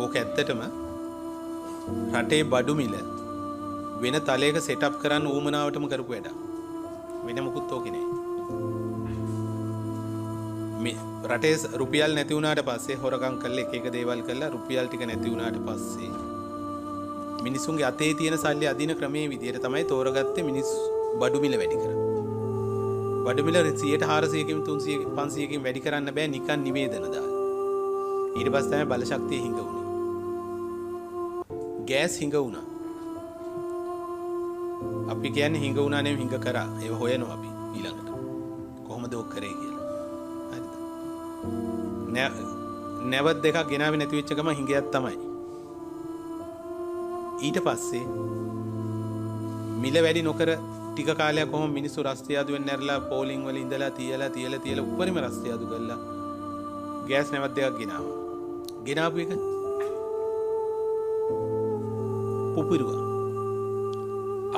ඕක ඇත්තටම රටේ බඩු මිල වෙන තලයක සෙටප් කරන්න ඌමනාවටම කරපු වැඩක්. වෙන මොකුත් ඕකේ නෑ. මේ රටේ රුපියල් නැති වුණාට පස්සේ හොරකම් කරලා එක එක දේවල් කරලා රුපියල් ටික නැති වුණාට පස්සේ මිනිසුන්ගේ අතේ තියෙන සල්ලි අදින ක්‍රමයේ විදියට තමයි තෝරගත්තේ මිනිස්සු බඩු මිල වැඩි කරා. බඩු මිල 100%, 400කින් 300කින් 500කින් වැඩි කරන්න බෑ නිකන් නිවේදන දාලා. ඊට පස්සේ තමයි බලශක්තිය හිඟ වුණේ. ගෑස් හිඟ වුණා. අපි කියන්නේ හිඟ වුණා නෙවෙයි හිඟ කරා. ඒව හොයනවා අපි ඊළඟට. කොහොමද ඔක් කරේ කියලා. හරිද? නැවත් දෙකක් ගෙනාවේ නැති වෙච්ච ගම හිඟයක් තමයි. ඊට පස්සේ මිල වැඩි නොකර ටික කාලයක් කොහොම මිනිස්සු රස්තියාදු වෙන්න ඇරලා පෝලිං වල ඉඳලා තියලා උඩරිම රස්තියාදු කළා. ගෑස් නැවත් දෙකක් ගෙනාවා. ගෙනාපු එක පුපිරුවා.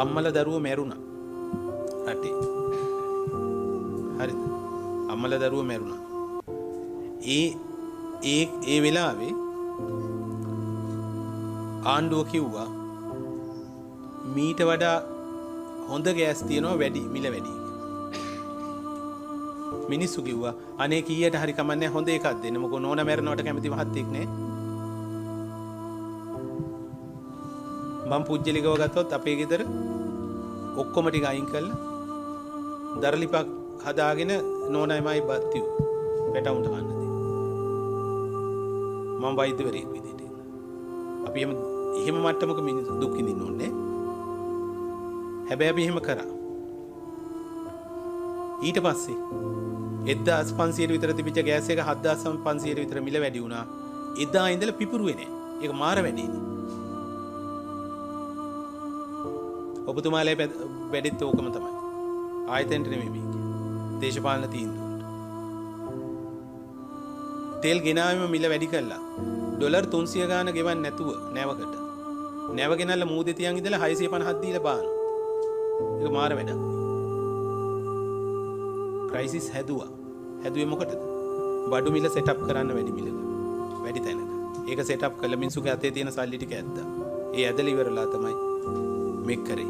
අම්මලා දරුවෝ මැරුණා. රටේ. හරිද? අම්මලා දරුවෝ මැරුණා. ඒ වෙලාවේ ආණ්ඩුව කිව්වා මීට වඩා හොඳ ගෑස් තියෙනවා වැඩි මිල වැඩි. මිනිස්සු කිව්වා අනේ කීයට හරි කමන්නේ හොඳ එකක් දෙන්න. මොකෝ නෝනා මැරෙනවට කැමති මහත්තයෙක් නේ. මම පුජ්‍යලිකව ගත්තොත් අපේ ගෙදර ඔක්කොම ටික අයින් කළා. දරලිපක් හදාගෙන නෝනායිමයි බත්තියු පැටවුන්ට කන්න දෙන්න. මම වෛද්‍යවරයෙක් විදිහට. අපි එහෙම මට්ටමක මිනිස්සු දුක් විඳින්න ඕනේ. හැබැයි අපි එහෙම කරා. ඊට පස්සේ 1500 විතර තිබිච්ච ගෑස් එක 7500 විතර මිල වැඩි වුණා. එදා ඉඳලා පිපුරුවේ නෑ. ඒක මාර වැඩිනේ. ඔබතුමාලේ වැඩිත් ඕකම තමයි. ආයතනට නෙමෙයි මේක. දේශපාලන තීන්දුවට. තෙල් ගෙනාවෙම මිල වැඩි කළා. ඩොලර් 300 ගාන ගෙවන්න නැතුව නැවකට. නැව ගෙනල්ලා මූදේ තියන් ඉඳලා 650ක් දීලා බාන. ඒක මාර වැඩක්. ක්‍රයිසිස් හැදුවා. හැදුවේ මොකටද? බඩු මිල සෙටප් කරන්න වැඩි මිලක. වැඩි තැනක. ඒක සෙටප් කළා මිනිස්සුගේ අතේ තියෙන සල්ලි ටික ඇද්දා. ඒ ඇදලා ඉවරලා තමයි මේක කරේ.